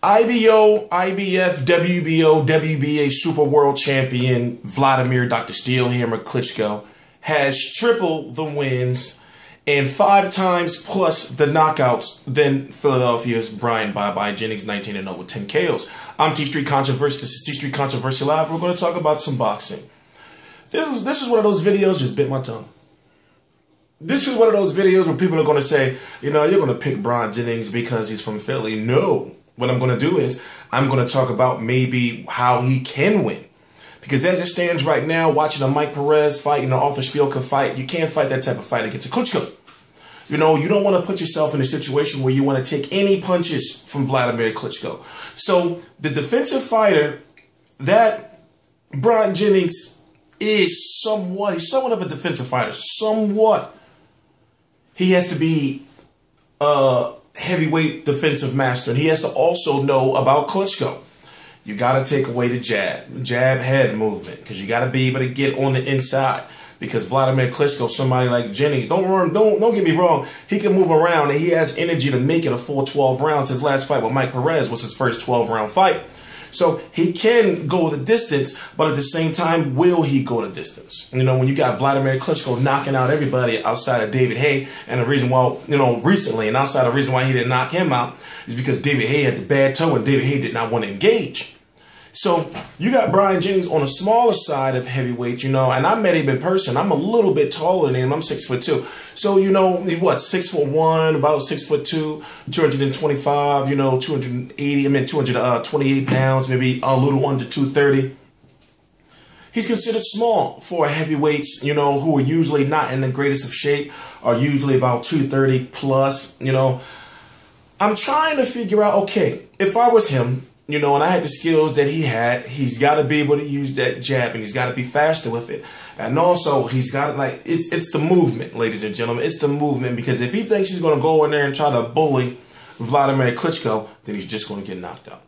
IBO, IBF, WBO, WBA Super World Champion Vladimir Dr. Steelhammer Klitschko has triple the wins and 5 times plus the knockouts than Philadelphia's Brian Bye-Bye Jennings, 19-0 with 10 KOs. I'm T-Street Controversy. This is T-Street Controversy Live. We're going to talk about some boxing. This is one of those videos, just bit my tongue. This is one of those videos where people are going to say, you know, you're going to pick Brian Jennings because he's from Philly. No. What I'm going to do is I'm going to talk about maybe how he can win. Because as it stands right now, watching a Mike Perez fight and an Arthur Szpilka fight, you can't fight that type of fight against a Klitschko. You know, you don't want to put yourself in a situation where you want to take any punches from Vladimir Klitschko. So the defensive fighter that Brian Jennings is somewhat, he's somewhat of a defensive fighter, somewhat. He has to be heavyweight defensive master, and he has to also know about Klitschko. You got to take away the jab head movement, because you got to be able to get on the inside. Because Vladimir Klitschko, somebody like Jennings, don't get me wrong, he can move around and he has energy to make it a full 12 rounds. His last fight with Mike Perez was his first 12-round fight. So he can go the distance, but at the same time, will he go the distance? You know, when you got Vladimir Klitschko knocking out everybody outside of David Haye, and the reason why, you know, recently, and outside the reason why he didn't knock him out is because David Haye had the bad toe and David Haye did not want to engage. So you got Brian Jennings on the smaller side of heavyweight, you know, and I met him in person. I'm a little bit taller than him. I'm 6'2". So, you know, what, 6'1", about 6'2", 225, you know, 228 pounds, maybe a little under 230. He's considered small for heavyweights, you know, who are usually not in the greatest of shape, are usually about 230 plus, you know. I'm trying to figure out, okay, if I was him, you know, and I had the skills that he had, he's got to be able to use that jab, and he's got to be faster with it. And also, he's got to, like, it's the movement, ladies and gentlemen. It's the movement, because if he thinks he's going to go in there and try to bully Vladimir Klitschko, then he's just going to get knocked out.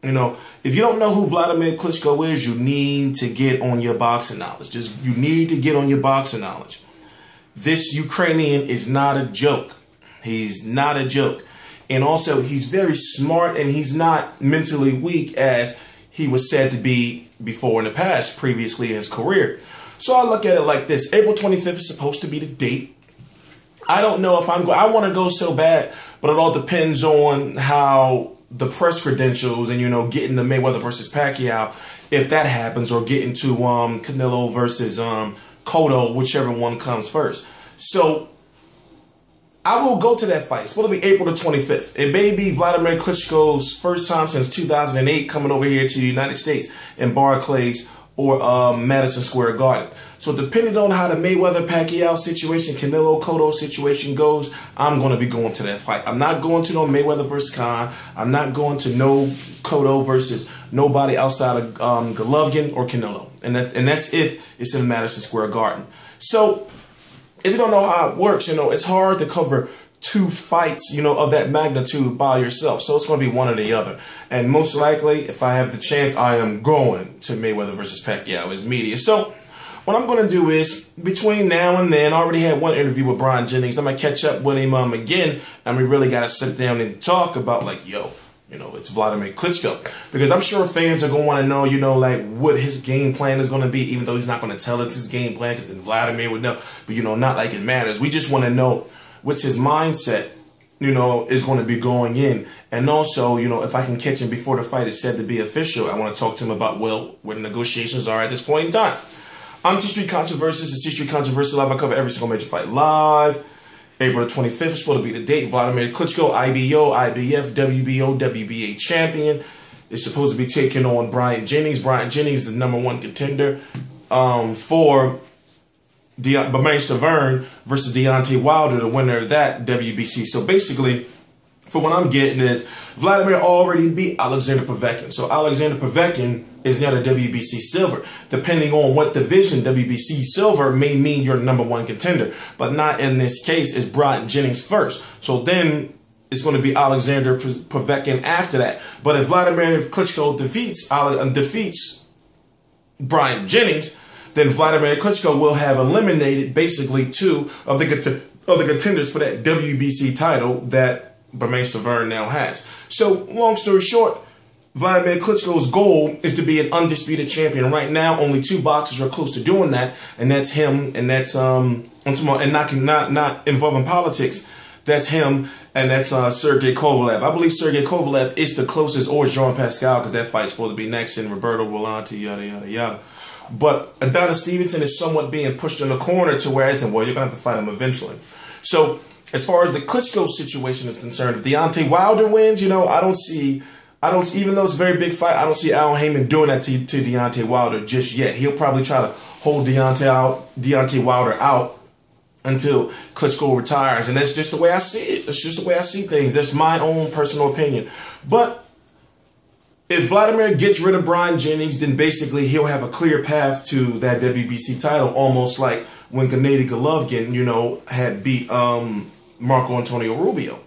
You know, if you don't know who Vladimir Klitschko is, you need to get on your boxing knowledge. You need to get on your boxing knowledge. This Ukrainian is not a joke. He's not a joke. And also, he's very smart, and he's not mentally weak as he was said to be before in the past, previously in his career. So I look at it like this. April 25th is supposed to be the date. I don't know if I want to go so bad, but it all depends on how the press credentials and, you know, getting the Mayweather versus Pacquiao, if that happens, or getting to Canelo versus Cotto, whichever one comes first. So I will go to that fight. It's going to be April the 25th. It may be Vladimir Klitschko's first time since 2008 coming over here to the United States in Barclays or Madison Square Garden. So depending on how the Mayweather-Pacquiao situation, Canelo-Cotto situation goes, I'm going to be going to that fight. I'm not going to no Mayweather versus Khan. I'm not going to no Cotto versus nobody outside of Golovkin or Canelo. And that's if it's in Madison Square Garden. So if you don't know how it works, you know, it's hard to cover 2 fights, you know, of that magnitude by yourself. So it's going to be one or the other. And most likely, if I have the chance, I am going to Mayweather versus Pacquiao as media. So what I'm going to do is, between now and then, I already had one interview with Brian Jennings. I'm going to catch up with him again, and we really got to sit down and talk about, like, yo, you know, it's Vladimir Klitschko. Because I'm sure fans are going to want to know, you know, like, what his game plan is going to be, even though he's not going to tell us his game plan, because then Vladimir would know. But, you know, not like it matters. We just want to know what's his mindset, you know, is going to be going in. And also, you know, if I can catch him before the fight is said to be official, I want to talk to him about, well, where the negotiations are at this point in time. I'm T-Street Controversy. This is T-Street Controversy Live. I cover every single major fight live. April the 25th is supposed to be the date. Vladimir Klitschko, IBO, IBF, WBO, WBA champion, is supposed to be taking on Brian Jennings. Brian Jennings is the #1 contender for Stiverne versus Deontay Wilder, the winner of that WBC. So basically, for what I'm getting is Vladimir already beat Alexander Povetkin. So Alexander Povetkin is now the WBC silver. Depending on what division, WBC silver may mean you're '1 contender, but not in this case. It's Brian Jennings first. So then it's going to be Alexander Povetkin after that. But if Vladimir Klitschko defeats Brian Jennings, then Vladimir Klitschko will have eliminated basically 2 of the contenders for that WBC title that Stiverne now has. So, long story short, Vladimir Klitschko's goal is to be an undisputed champion. Right now, only 2 boxers are close to doing that, and that's him, and that's and not involving politics. That's him, and that's Sergey Kovalev. I believe Sergey Kovalev is the closest, or Jean Pascal, because that fight's supposed to be next, and Roberto Volante, yada yada yada. But Adonis Stevenson is somewhat being pushed in the corner to where I said, well, you're gonna have to fight him eventually. So as far as the Klitschko situation is concerned, if Deontay Wilder wins, even though it's a very big fight, I don't see Al Heyman doing that to Deontay Wilder just yet. He'll probably try to hold Deontay Wilder out until Klitschko retires. And that's just the way I see it. That's just the way I see things. That's my own personal opinion. But if Vladimir gets rid of Brian Jennings, then basically he'll have a clear path to that WBC title, almost like when Gennady Golovkin, had beat Marco Antonio Rubio.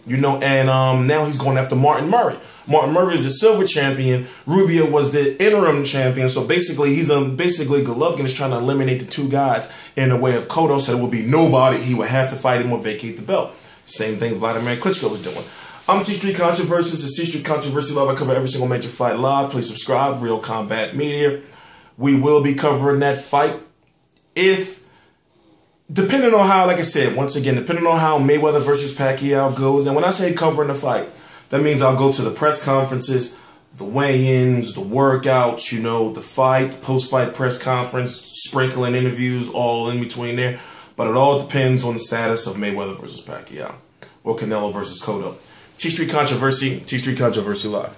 And now he's going after Martin Murray. Martin Murray is the silver champion. Rubio was the interim champion. So basically, Golovkin is trying to eliminate the 2 guys in the way of Cotto, so there will be nobody. He would have to fight him or vacate the belt. Same thing Vladimir Klitschko is doing. I'm T-Street Controversies. It's T-Street Controversy Live. I cover every single major fight live. Please subscribe. Real Combat Media. We will be covering that fight depending on how, like I said, once again, depending on how Mayweather versus Pacquiao goes. And when I say covering the fight, that means I'll go to the press conferences, the weigh-ins, the workouts, the fight, the post-fight press conference, sprinkling interviews, all in between there. But it all depends on the status of Mayweather versus Pacquiao or Canelo versus Cotto. T-Street Controversy Live.